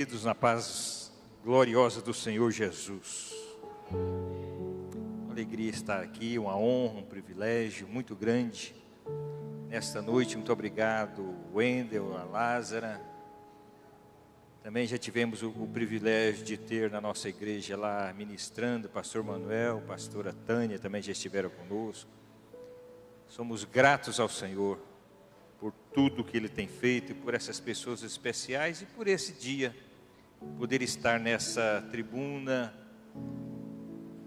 Queridos, na paz gloriosa do Senhor Jesus. Uma alegria estar aqui, uma honra, um privilégio muito grande nesta noite. Muito obrigado, Wendel, a Lázara. Também já tivemos o privilégio de ter na nossa igreja lá ministrando, pastor Manuel, pastora Tânia também já estiveram conosco. Somos gratos ao Senhor por tudo que Ele tem feito e por essas pessoas especiais e por esse dia, poder estar nessa tribuna,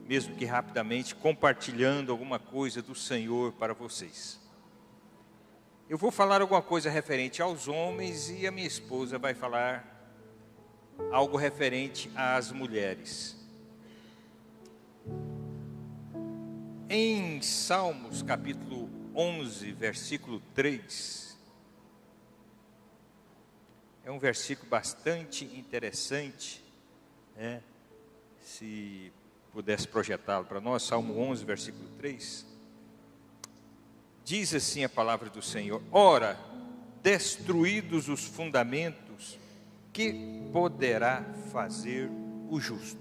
mesmo que rapidamente, compartilhando alguma coisa do Senhor para vocês. Eu vou falar alguma coisa referente aos homens e a minha esposa vai falar algo referente às mulheres. Em Salmos capítulo 11, versículo 3, é um versículo bastante interessante, né? Se pudesse projetá-lo para nós, Salmo 11, versículo 3, diz assim a palavra do Senhor: ora, destruídos os fundamentos, que poderá fazer o justo?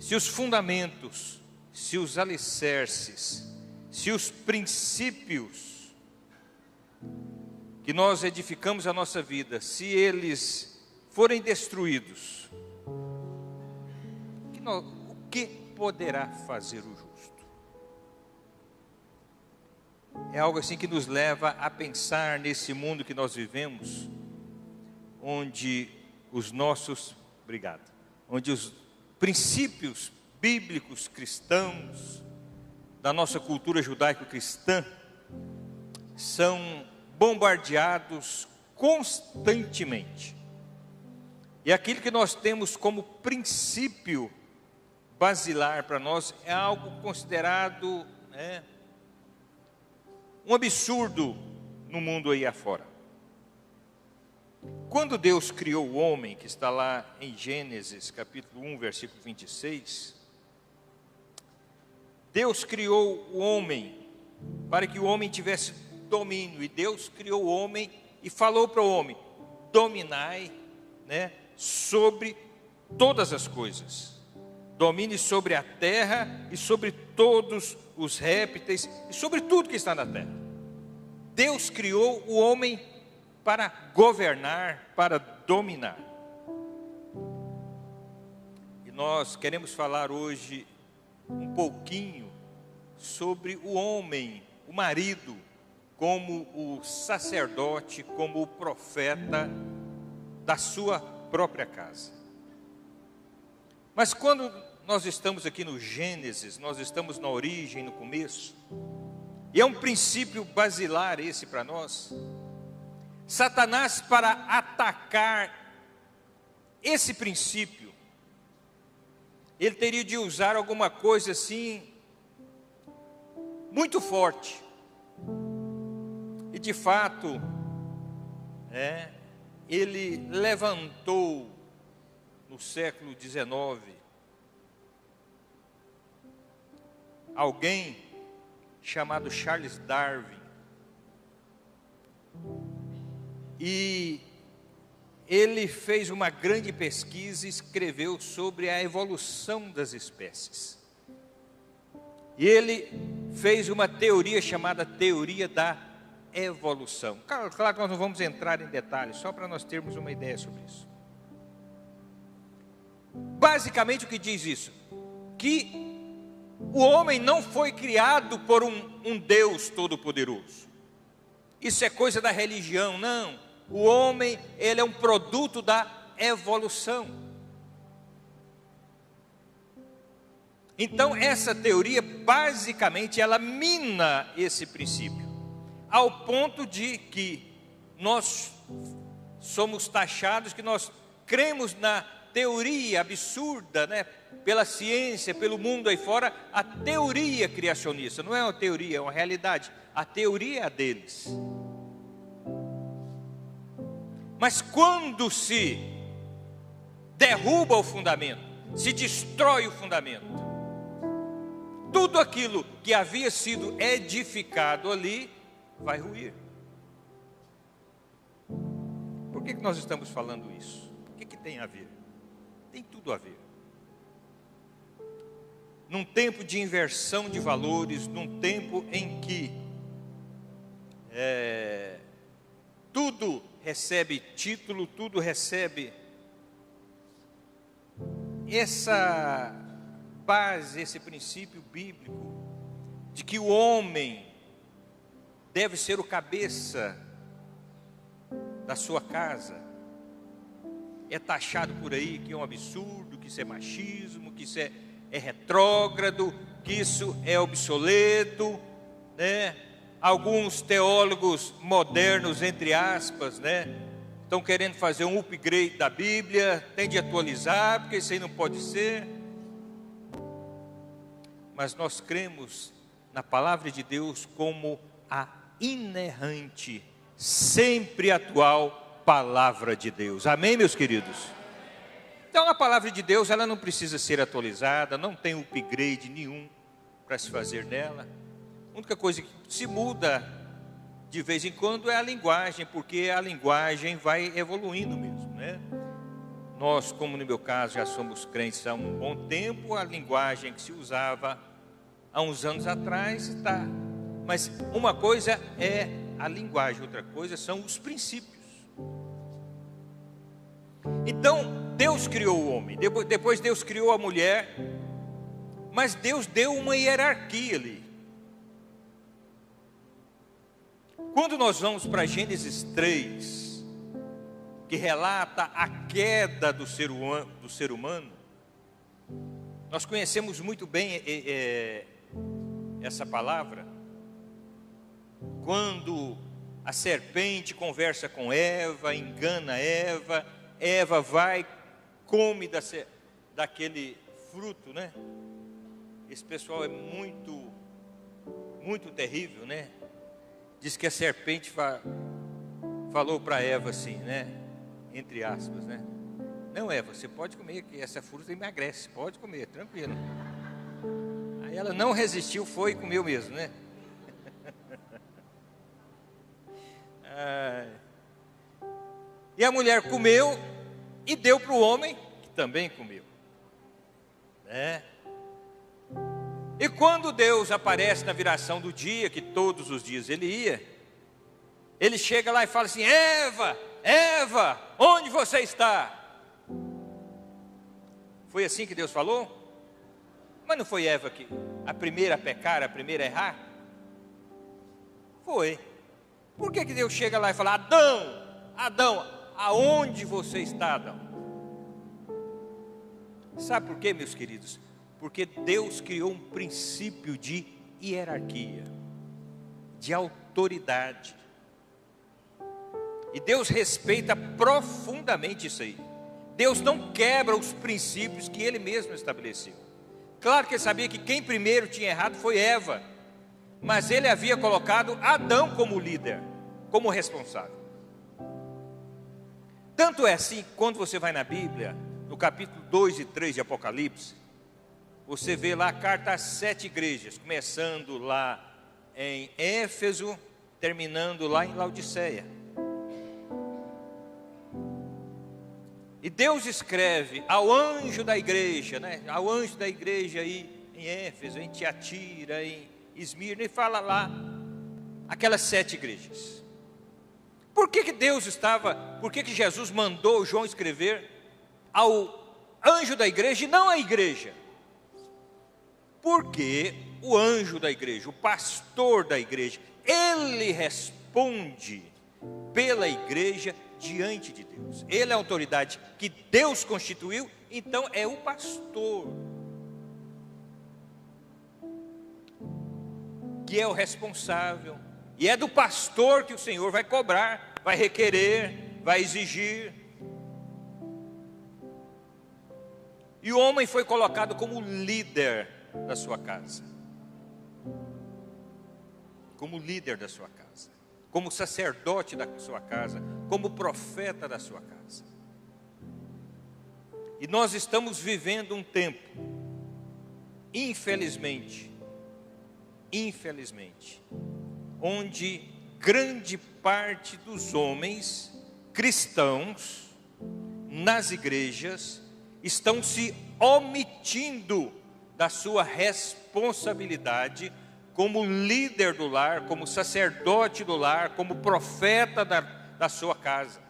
Se os fundamentos, se os alicerces, se os princípios que nós edificamos a nossa vida, se eles forem destruídos, o que poderá fazer o justo? É algo assim que nos leva a pensar nesse mundo que nós vivemos, onde onde os princípios bíblicos cristãos, da nossa cultura judaico-cristã, são bombardeados constantemente. E aquilo que nós temos como princípio basilar para nós é algo considerado um absurdo no mundo aí afora. Quando Deus criou o homem, que está lá em Gênesis capítulo 1, versículo 26, Deus criou o homem para que o homem tivesse domínio, e Deus criou o homem e falou para o homem: dominai, sobre todas as coisas, domine sobre a terra e sobre todos os répteis e sobre tudo que está na terra. Deus criou o homem para governar, para dominar. E nós queremos falar hoje um pouquinho sobre o homem, o marido, como o sacerdote, como o profeta da sua própria casa. Mas quando nós estamos aqui no Gênesis, nós estamos na origem, no começo, e é um princípio basilar esse para nós. Satanás, para atacar esse princípio, ele teria de usar alguma coisa assim, muito forte. E de fato, ele levantou no século XIX alguém chamado Charles Darwin, e ele fez uma grande pesquisa e escreveu sobre a evolução das espécies. E ele fez uma teoria chamada teoria da evolução. Claro que nós não vamos entrar em detalhes, só para nós termos uma ideia sobre isso. Basicamente o que diz isso? Que o homem não foi criado por um Deus todo-poderoso. Isso é coisa da religião, não. O homem, ele é um produto da evolução. Então essa teoria, basicamente, ela mina esse princípio, ao ponto de que nós somos taxados, que nós cremos na teoria absurda, pela ciência, pelo mundo aí fora, a teoria criacionista. Não é uma teoria, é uma realidade. A teoria é a deles. Mas quando se derruba o fundamento, se destrói o fundamento, tudo aquilo que havia sido edificado ali vai ruir. Por que nós estamos falando isso? O que tem a ver? Tem tudo a ver. Num tempo de inversão de valores, num tempo em que tudo recebe título, tudo recebe essa base, esse princípio bíblico de que o homem deve ser o cabeça da sua casa. É taxado por aí que é um absurdo, que isso é machismo, que isso é retrógrado, que isso é obsoleto, né? Alguns teólogos modernos, entre aspas, né, estão querendo fazer um upgrade da Bíblia, tem de atualizar, porque isso aí não pode ser. Mas nós cremos na palavra de Deus como a inerrante, sempre atual palavra de Deus. Amém, meus queridos? Então a palavra de Deus, ela não precisa ser atualizada, não tem upgrade nenhum para se fazer nela. A única coisa que se muda de vez em quando é a linguagem, porque a linguagem vai evoluindo mesmo, né? Nós, como no meu caso, já somos crentes há um bom tempo, a linguagem que se usava há uns anos atrás está. Mas uma coisa é a linguagem, outra coisa são os princípios. Então, Deus criou o homem, depois Deus criou a mulher, mas Deus deu uma hierarquia ali. Quando nós vamos para Gênesis 3, que relata a queda do ser humano, nós conhecemos muito bem essa palavra. Quando a serpente conversa com Eva, engana Eva, Eva vai, come daquele fruto, né? Esse pessoal é muito, muito terrível, né? Diz que a serpente falou para Eva assim, né? Entre aspas, né? Não, Eva, você pode comer, que essa fruta emagrece, pode comer, tranquilo. Aí ela não resistiu, foi e comeu mesmo, né? E a mulher comeu e deu para o homem, que também comeu, né? E quando Deus aparece na viração do dia, que todos os dias ele ia, ele chega lá e fala assim: Eva, Eva, onde você está? Foi assim que Deus falou? Mas não foi Eva que a primeira a pecar, a primeira a errar? Foi. Por que Deus chega lá e fala: Adão, Adão, aonde você está, Adão? Sabe por quê, meus queridos? Porque Deus criou um princípio de hierarquia, de autoridade. E Deus respeita profundamente isso aí. Deus não quebra os princípios que Ele mesmo estabeleceu. Claro que Ele sabia que quem primeiro tinha errado foi Eva, mas Ele havia colocado Adão como líder, como responsável. Tanto é assim, quando você vai na Bíblia, no capítulo 2 e 3 de Apocalipse, você vê lá a carta às 7 igrejas, começando lá em Éfeso, terminando lá em Laodiceia. E Deus escreve ao anjo da igreja, né? Ao anjo da igreja aí em Éfeso, em Tiatira, em Esmirna, e fala lá aquelas 7 igrejas. Por que que Jesus mandou João escrever ao anjo da igreja e não à igreja? Porque o anjo da igreja, o pastor da igreja, ele responde pela igreja diante de Deus. Ele é a autoridade que Deus constituiu, então é o pastor que é o responsável. E é do pastor que o Senhor vai cobrar, vai requerer, vai exigir. E o homem foi colocado como líder da sua casa, como líder da sua casa, como sacerdote da sua casa, como profeta da sua casa. E nós estamos vivendo um tempo, infelizmente, onde grande parte dos homens cristãos nas igrejas estão se omitindo da sua responsabilidade como líder do lar, como sacerdote do lar, como profeta da sua casa.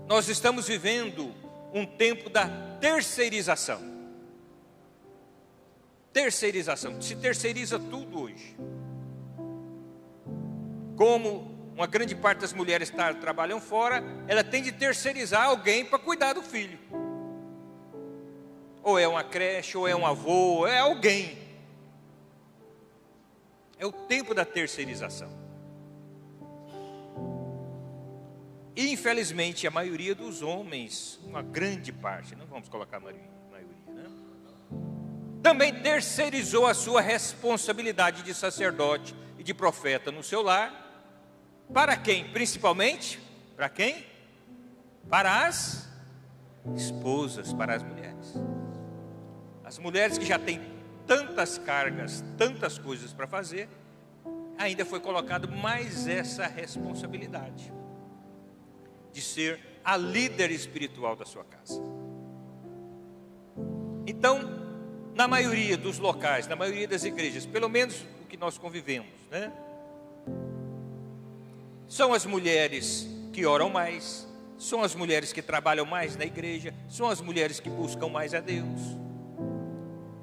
Nós estamos vivendo um tempo da terceirização. Terceirização, se terceiriza tudo hoje. Como uma grande parte das mulheres trabalham fora, ela tem de terceirizar alguém para cuidar do filho. Ou é uma creche, ou é um avô, ou é alguém. É o tempo da terceirização. E, infelizmente, a maioria dos homens, uma grande parte, não vamos colocar a maioria, né? Também terceirizou a sua responsabilidade de sacerdote e de profeta no seu lar. Para quem? Principalmente, para quem? Para as esposas, para as mulheres. As mulheres que já têm tantas cargas, tantas coisas para fazer, ainda foi colocado mais essa responsabilidade de ser a líder espiritual da sua casa. Então, na maioria dos locais, na maioria das igrejas, pelo menos o que nós convivemos, né? São as mulheres que oram mais, são as mulheres que trabalham mais na igreja, são as mulheres que buscam mais a Deus.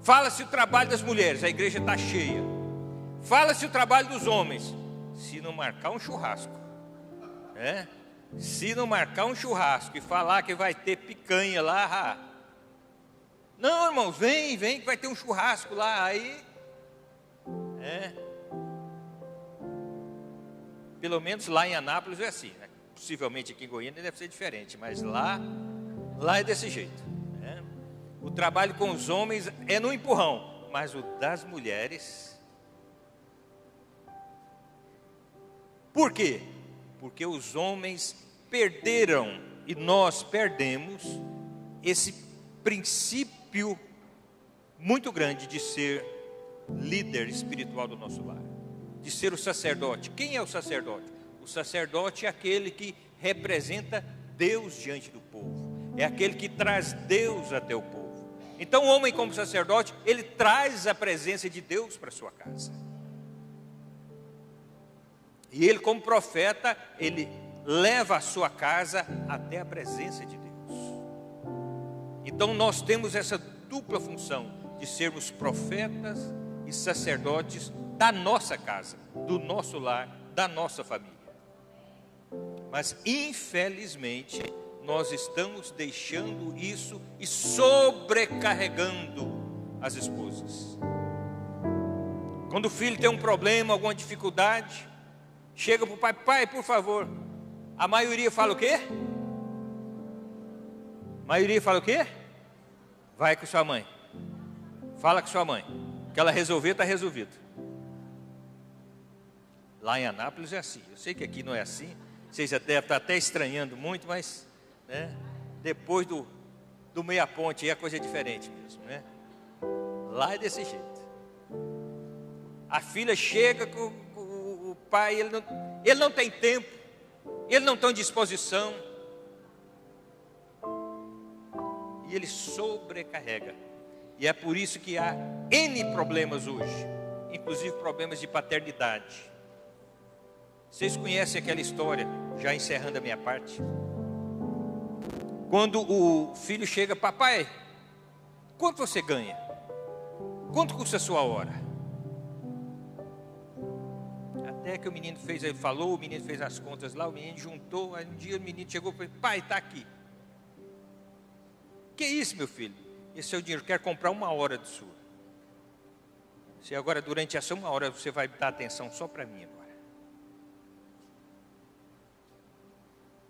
Fala-se o trabalho das mulheres, a igreja está cheia. Fala-se o trabalho dos homens, se não marcar um churrasco, né? Se não marcar um churrasco e falar que vai ter picanha lá, não, irmãos, vem que vai ter um churrasco lá, aí, pelo menos lá em Anápolis é assim, né? Possivelmente aqui em Goiânia deve ser diferente, mas lá é desse jeito, né? O trabalho com os homens é no empurrão, mas o das mulheres, por quê? Porque os homens perderam, e nós perdemos, esse princípio muito grande de ser líder espiritual do nosso lar, de ser o sacerdote. Quem é o sacerdote? O sacerdote é aquele que representa Deus diante do povo, é aquele que traz Deus até o povo. Então o homem como sacerdote, ele traz a presença de Deus para a sua casa. E ele como profeta, ele leva a sua casa até a presença de Deus. Então nós temos essa dupla função de sermos profetas e sacerdotes da nossa casa, do nosso lar, da nossa família. Mas infelizmente nós estamos deixando isso e sobrecarregando as esposas. Quando o filho tem um problema, alguma dificuldade, chega para o pai: pai, por favor. A maioria fala o quê? A maioria fala o quê? Vai com sua mãe. Fala com sua mãe. O que ela resolver, está resolvido. Lá em Anápolis é assim. Eu sei que aqui não é assim. Vocês já devem estar até estranhando muito, mas, né, depois do meia ponte aí a coisa é diferente mesmo, né? Lá é desse jeito. A filha chega com o pai, ele não tem tempo, ele não tem disposição, e ele sobrecarrega. E é por isso que há N problemas hoje, inclusive problemas de paternidade. Vocês conhecem aquela história, já encerrando a minha parte, quando o filho chega: papai, quanto você ganha? Quanto custa a sua hora? Até que o menino fez, ele falou, o menino fez as contas lá, o menino juntou, aí um dia o menino chegou e falou: pai, está aqui. Que isso, meu filho? Esse é o dinheiro, quero comprar uma hora de sua. Se agora durante essa uma hora você vai dar atenção só para mim agora.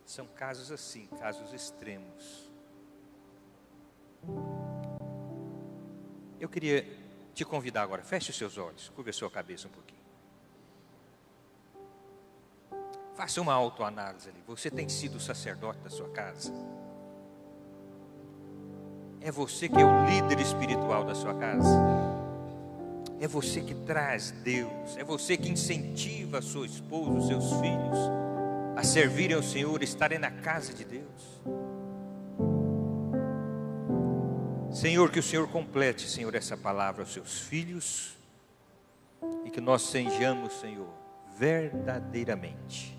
São casos assim, casos extremos. Eu queria te convidar agora, feche os seus olhos, curva a sua cabeça um pouquinho. Faça uma autoanálise ali. Você tem sido o sacerdote da sua casa? É você que é o líder espiritual da sua casa? É você que traz Deus, é você que incentiva a sua esposa, os seus filhos a servirem ao Senhor, estarem na casa de Deus. Senhor, que o Senhor complete, Senhor, essa palavra aos seus filhos, e que nós sejamos, Senhor, verdadeiramente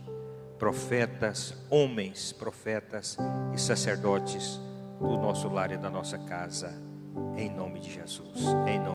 profetas, homens, profetas e sacerdotes do nosso lar e da nossa casa, em nome de Jesus, em nome